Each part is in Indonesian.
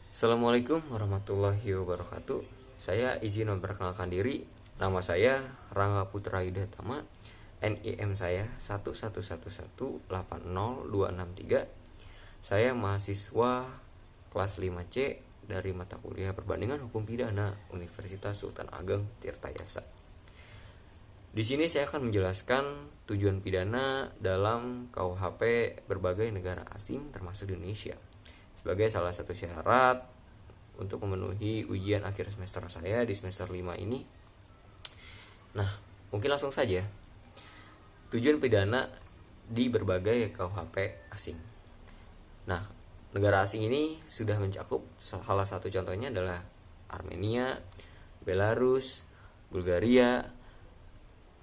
Assalamualaikum warahmatullahi wabarakatuh. Saya izin memperkenalkan diri. Nama saya Rangga Putra Yudatama. NIM saya 111180263. Saya mahasiswa kelas 5C dari mata kuliah Perbandingan Hukum Pidana Universitas Sultan Ageng Tirtayasa. Di sini saya akan menjelaskan tujuan pidana dalam KUHP berbagai negara asing termasuk Indonesia sebagai salah satu syarat untuk memenuhi ujian akhir semester saya di semester 5 ini. Nah, mungkin langsung saja. Tujuan pidana di berbagai KUHP asing. Nah, negara asing ini sudah mencakup, salah satu contohnya adalah Armenia, Belarus, Bulgaria,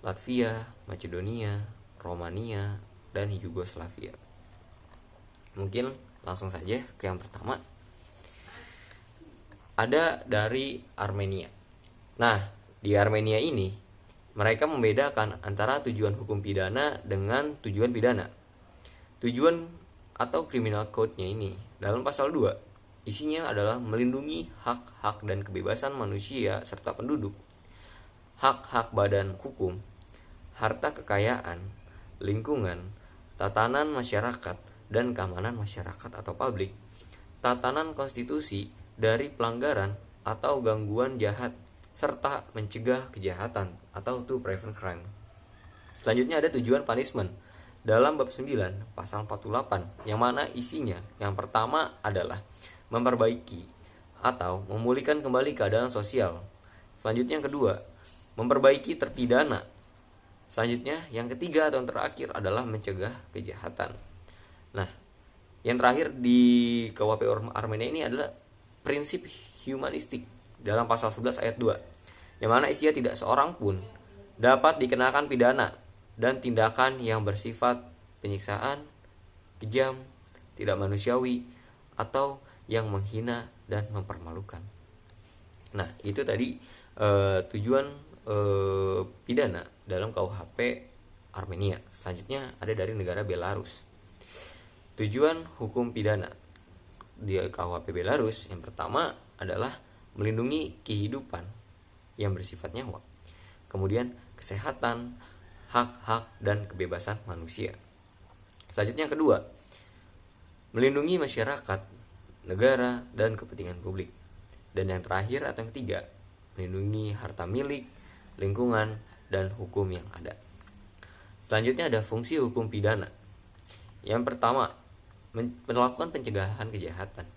Latvia, Macedonia, Romania, dan Yugoslavia. Mungkin langsung saja ke yang pertama. Ada dari Armenia. Nah, di Armenia ini mereka membedakan antara tujuan hukum pidana dengan tujuan pidana. Tujuan atau criminal code-nya ini dalam pasal 2 isinya adalah melindungi hak-hak dan kebebasan manusia serta penduduk, hak-hak badan hukum, harta kekayaan, lingkungan, tatanan masyarakat dan keamanan masyarakat atau publik, tatanan konstitusi dari pelanggaran atau gangguan jahat, serta mencegah kejahatan atau to prevent crime. Selanjutnya ada tujuan punishment dalam bab 9 pasal 48 yang mana isinya yang pertama adalah memperbaiki atau memulihkan kembali keadaan sosial. Selanjutnya yang kedua, memperbaiki terpidana. Selanjutnya yang ketiga atau yang terakhir adalah mencegah kejahatan. Nah, yang terakhir di KUHP Armenia ini adalah prinsip humanistik dalam pasal 11 ayat 2, yang mana isinya tidak seorang pun dapat dikenakan pidana dan tindakan yang bersifat penyiksaan, kejam, tidak manusiawi, atau yang menghina dan mempermalukan. Nah, itu tadi tujuan pidana dalam KUHP Armenia. Selanjutnya ada dari negara Belarus. Tujuan hukum pidana di KUHP Belarus yang pertama adalah melindungi kehidupan yang bersifat nyawa, kemudian kesehatan, hak-hak dan kebebasan manusia. Selanjutnya yang kedua, melindungi masyarakat, negara dan kepentingan publik. Dan yang terakhir atau yang ketiga, melindungi harta milik, lingkungan dan hukum yang ada. Selanjutnya ada fungsi hukum pidana. Yang pertama, melakukan pencegahan kejahatan.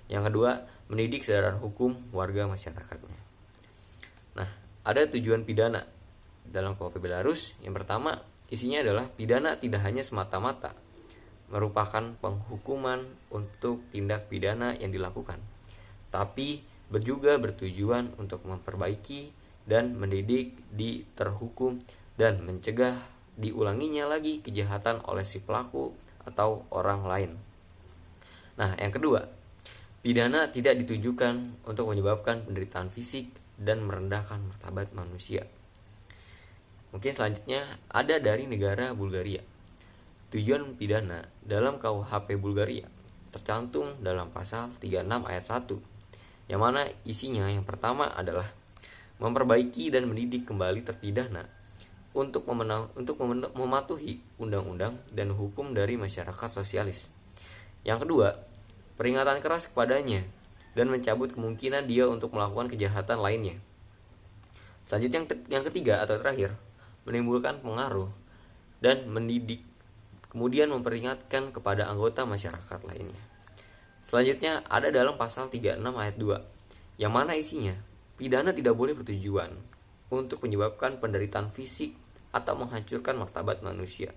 Yang kedua, mendidik kesadaran hukum warga masyarakatnya. Nah, ada tujuan pidana dalam KUHP Belarus. Yang pertama, isinya adalah pidana tidak hanya semata-mata merupakan penghukuman untuk tindak pidana yang dilakukan, tapi juga bertujuan untuk memperbaiki dan mendidik di terhukum dan mencegah diulanginya lagi kejahatan oleh si pelaku atau orang lain. Nah, yang kedua, pidana tidak ditujukan untuk menyebabkan penderitaan fisik dan merendahkan martabat manusia. Mungkin selanjutnya ada dari negara Bulgaria. Tujuan pidana dalam KUHP Bulgaria tercantum dalam pasal 36 ayat 1, yang mana isinya yang pertama adalah memperbaiki dan mendidik kembali terpidana untuk mematuhi undang-undang dan hukum dari masyarakat sosialis. Yang kedua, peringatan keras kepadanya dan mencabut kemungkinan dia untuk melakukan kejahatan lainnya. Selanjutnya yang ketiga atau terakhir, menimbulkan pengaruh dan mendidik, kemudian memperingatkan kepada anggota masyarakat lainnya. Selanjutnya ada dalam pasal 36 ayat 2, yang mana isinya pidana tidak boleh bertujuan untuk menyebabkan penderitaan fisik atau menghancurkan martabat manusia.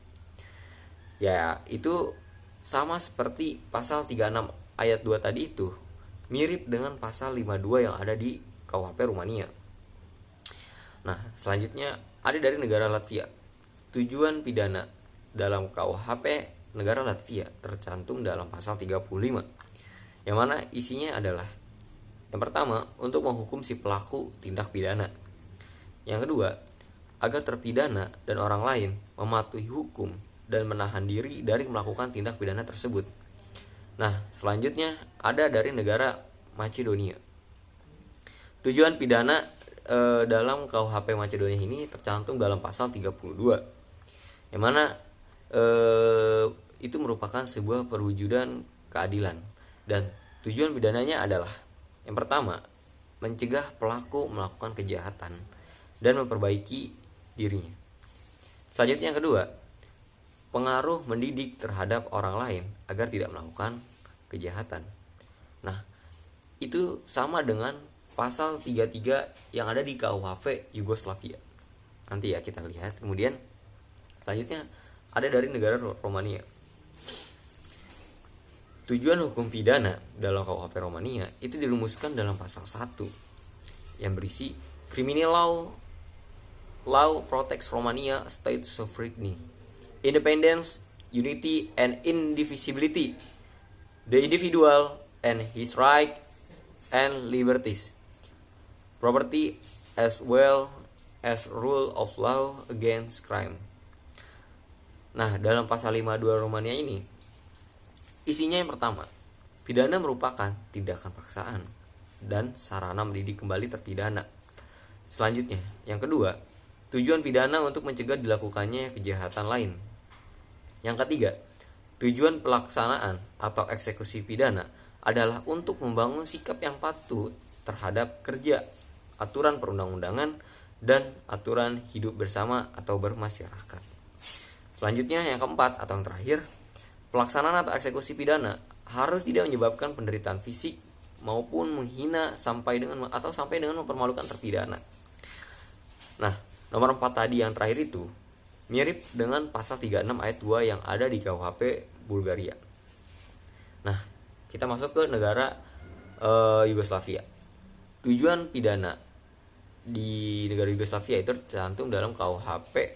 Ya, itu sama seperti pasal 36 ayat 2 tadi itu, mirip dengan pasal 52 yang ada di KUHP Rumania. Nah, selanjutnya ada dari negara Latvia. Tujuan pidana dalam KUHP negara Latvia tercantum dalam pasal 35, yang mana isinya adalah yang pertama, untuk menghukum si pelaku tindak pidana. Yang kedua, agar terpidana dan orang lain mematuhi hukum dan menahan diri dari melakukan tindak pidana tersebut. Nah, selanjutnya ada dari negara Macedonia. Tujuan pidana dalam KUHP Macedonia ini tercantum dalam pasal 32, yang mana itu merupakan sebuah perwujudan keadilan, dan tujuan pidananya adalah yang pertama, mencegah pelaku melakukan kejahatan dan memperbaiki dirinya. Selanjutnya yang kedua, pengaruh mendidik terhadap orang lain agar tidak melakukan kejahatan. Nah, itu sama dengan pasal 33 yang ada di KUHP Yugoslavia. Nanti ya kita lihat. Kemudian selanjutnya ada dari negara Romania. Tujuan hukum pidana dalam KUHP Romania itu dirumuskan dalam pasal 1 yang berisi criminal law protects Romania state sovereignty, independence, unity, and indivisibility, the individual and his right and liberties, property, as well as rule of law against crime. Nah, dalam pasal 52 Romania ini, isinya yang pertama, pidana merupakan tindakan paksaan dan sarana mendidik kembali terpidana. Selanjutnya, yang kedua, tujuan pidana untuk mencegah dilakukannya kejahatan lain. Yang ketiga, tujuan pelaksanaan atau eksekusi pidana adalah untuk membangun sikap yang patuh terhadap kerja, aturan perundang-undangan, dan aturan hidup bersama atau bermasyarakat. Selanjutnya yang keempat atau yang terakhir, pelaksanaan atau eksekusi pidana harus tidak menyebabkan penderitaan fisik maupun menghina sampai dengan mempermalukan terpidana. Nah, nomor 4 tadi yang terakhir itu mirip dengan pasal 36 ayat 2 yang ada di KUHP Bulgaria. Nah, kita masuk ke negara Yugoslavia. Tujuan pidana di negara Yugoslavia itu tercantum dalam KUHP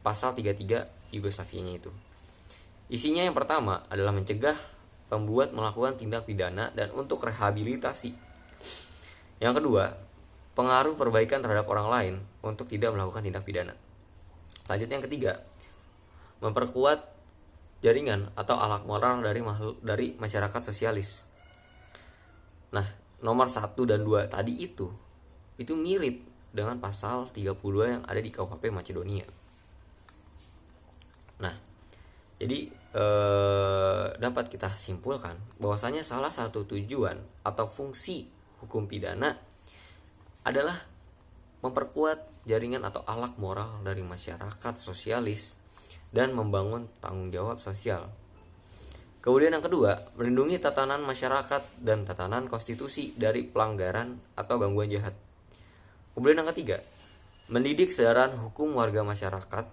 pasal 33 Yugoslavianya itu. Isinya yang pertama adalah mencegah pembuat melakukan tindak pidana dan untuk rehabilitasi. Yang kedua, pengaruh perbaikan terhadap orang lain untuk tidak melakukan tindak pidana. Selanjutnya yang ketiga, memperkuat jaringan atau akhlak moral dari masyarakat sosialis. Nah, nomor 1 dan 2 tadi itu mirip dengan pasal 32 yang ada di KUHP Macedonia. Nah, jadi dapat kita simpulkan bahwasanya salah satu tujuan atau fungsi hukum pidana adalah memperkuat jaringan atau akhlak moral dari masyarakat sosialis dan membangun tanggung jawab sosial. Kemudian yang kedua, melindungi tatanan masyarakat dan tatanan konstitusi dari pelanggaran atau gangguan jahat. Kemudian yang ketiga, mendidik kesadaran hukum warga masyarakat.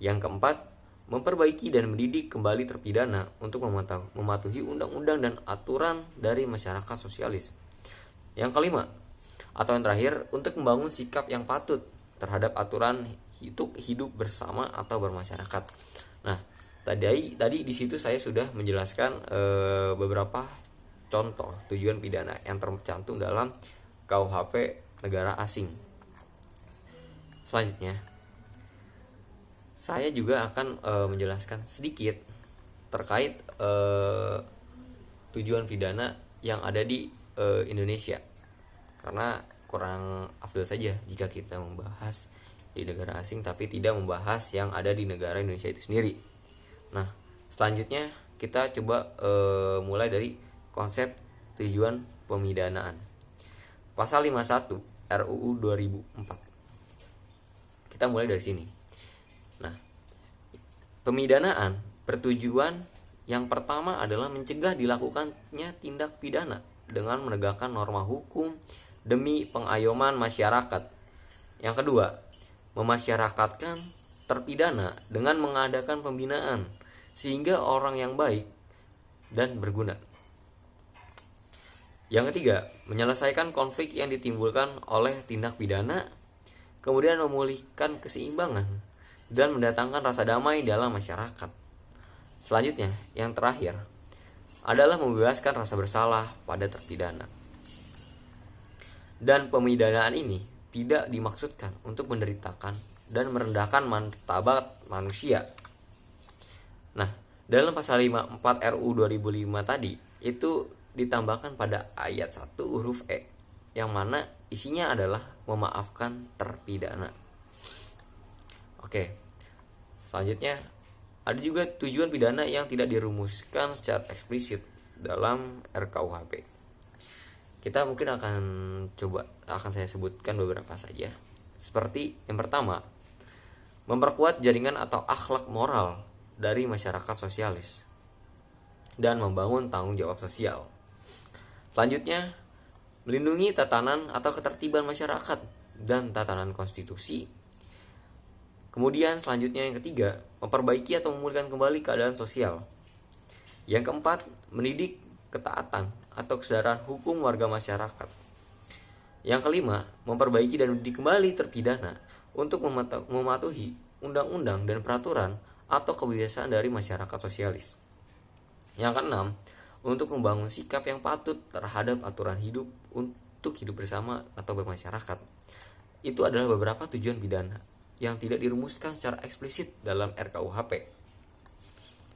Yang keempat, memperbaiki dan mendidik kembali terpidana untuk mematuhi undang-undang dan aturan dari masyarakat sosialis. Yang kelima, atau yang terakhir, untuk membangun sikap yang patut terhadap aturan hidup bersama atau bermasyarakat. Nah, tadi di situ saya sudah menjelaskan beberapa contoh tujuan pidana yang tercantum dalam KUHP negara asing. Selanjutnya, saya juga akan menjelaskan sedikit terkait tujuan pidana yang ada di Indonesia, karena kurang afdol saja jika kita membahas di negara asing tapi tidak membahas yang ada di negara Indonesia itu sendiri. Nah, selanjutnya kita coba mulai dari konsep tujuan pemidanaan. Pasal 51 RUU 2004. Kita mulai dari sini. Nah, pemidanaan bertujuan yang pertama adalah mencegah dilakukannya tindak pidana dengan menegakkan norma hukum demi pengayoman masyarakat. Yang kedua, memasyarakatkan terpidana dengan mengadakan pembinaan sehingga orang yang baik dan berguna. Yang ketiga, menyelesaikan konflik yang ditimbulkan oleh tindak pidana, kemudian memulihkan keseimbangan dan mendatangkan rasa damai dalam masyarakat. Selanjutnya, yang terakhir adalah membebaskan rasa bersalah pada terpidana. Dan pemidanaan ini tidak dimaksudkan untuk menderitakan dan merendahkan martabat manusia. Nah, dalam pasal 54 RUU 2005 tadi itu ditambahkan pada ayat 1 huruf E, yang mana isinya adalah memaafkan terpidana. Oke, selanjutnya ada juga tujuan pidana yang tidak dirumuskan secara eksplisit dalam RKUHP. Kita mungkin akan saya sebutkan beberapa saja. Seperti yang pertama, memperkuat jaringan atau akhlak moral dari masyarakat sosialis dan membangun tanggung jawab sosial. Selanjutnya, melindungi tatanan atau ketertiban masyarakat dan tatanan konstitusi. Kemudian selanjutnya yang ketiga, memperbaiki atau memulihkan kembali keadaan sosial. Yang keempat, mendidik ketaatan atau kesadaran hukum warga masyarakat. Yang kelima, memperbaiki dan mendidik kembali terpidana untuk mematuhi undang-undang dan peraturan atau kebiasaan dari masyarakat sosialis. Yang keenam, untuk membangun sikap yang patut terhadap aturan hidup untuk hidup bersama atau bermasyarakat. Itu adalah beberapa tujuan pidana yang tidak dirumuskan secara eksplisit dalam RKUHP.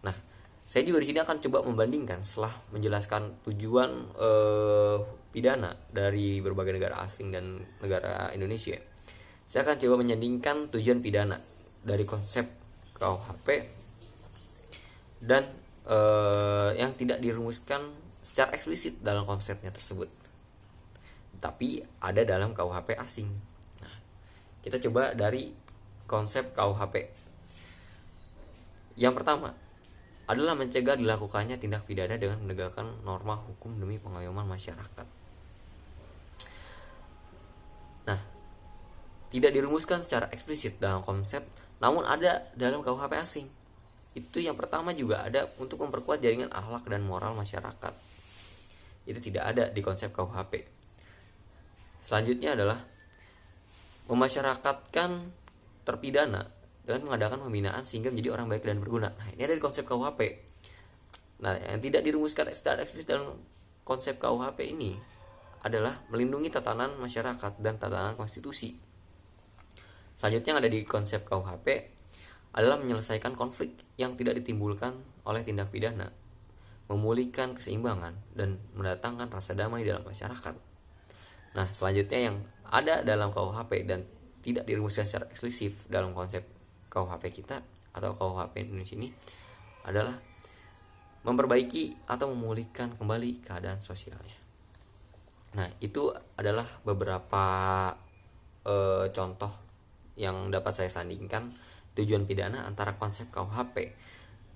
Nah, saya juga di sini akan coba membandingkan setelah menjelaskan tujuan pidana dari berbagai negara asing dan negara Indonesia. Saya akan coba menyandingkan tujuan pidana dari konsep KUHP dan yang tidak dirumuskan secara eksplisit dalam konsepnya tersebut, tapi ada dalam KUHP asing. Nah, kita coba dari konsep KUHP. Yang pertama adalah mencegah dilakukannya tindak pidana dengan menegakkan norma hukum demi pengayoman masyarakat. Nah, tidak dirumuskan secara eksplisit dalam konsep, namun ada dalam KUHP asing. Itu yang pertama juga ada untuk memperkuat jaringan akhlak dan moral masyarakat. Itu tidak ada di konsep KUHP. Selanjutnya adalah memasyarakatkan terpidana dengan mengadakan pembinaan sehingga menjadi orang baik dan berguna. Nah, ini ada di konsep KUHP. Nah, yang tidak dirumuskan secara eksplisit dalam konsep KUHP ini adalah melindungi tatanan masyarakat dan tatanan konstitusi. Selanjutnya yang ada di konsep KUHP adalah menyelesaikan konflik yang tidak ditimbulkan oleh tindak pidana, memulihkan keseimbangan, dan mendatangkan rasa damai dalam masyarakat. Nah, selanjutnya yang ada dalam KUHP dan tidak dirumuskan secara eksklusif dalam konsep KUHP kita atau KUHP Indonesia ini adalah memperbaiki atau memulihkan kembali keadaan sosialnya. Nah, itu adalah beberapa contoh yang dapat saya sandingkan tujuan pidana antara konsep KUHP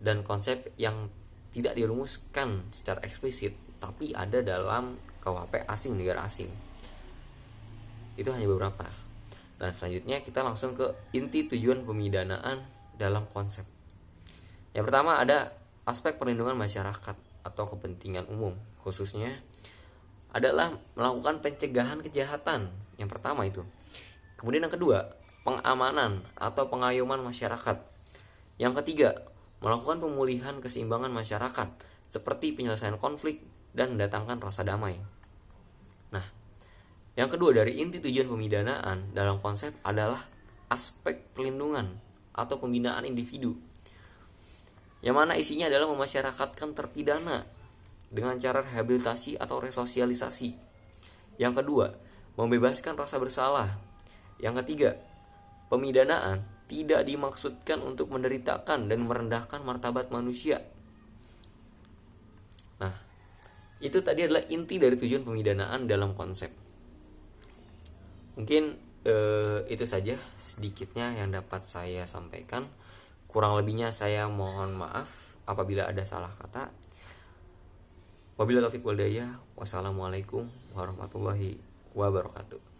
dan konsep yang tidak dirumuskan secara eksplisit tapi ada dalam KUHP asing, negara asing. Itu hanya beberapa. Dan selanjutnya kita langsung ke inti tujuan pemidanaan dalam konsep. Yang pertama ada aspek perlindungan masyarakat atau kepentingan umum, khususnya adalah melakukan pencegahan kejahatan. Yang pertama itu. Kemudian yang kedua, pengamanan atau pengayoman masyarakat. Yang ketiga, melakukan pemulihan keseimbangan masyarakat seperti penyelesaian konflik dan mendatangkan rasa damai. Nah, yang kedua dari inti tujuan pemidanaan dalam konsep adalah aspek perlindungan atau pembinaan individu, yang mana isinya adalah memasyarakatkan terpidana dengan cara rehabilitasi atau resosialisasi. Yang kedua, membebaskan rasa bersalah. Yang ketiga, pemidanaan tidak dimaksudkan untuk menderitakan dan merendahkan martabat manusia. Nah, itu tadi adalah inti dari tujuan pemidanaan dalam konsep. Mungkin itu saja sedikitnya yang dapat saya sampaikan. Kurang lebihnya saya mohon maaf apabila ada salah kata. Wabillahi taufiq wal hidayah. Wassalamualaikum warahmatullahi wabarakatuh.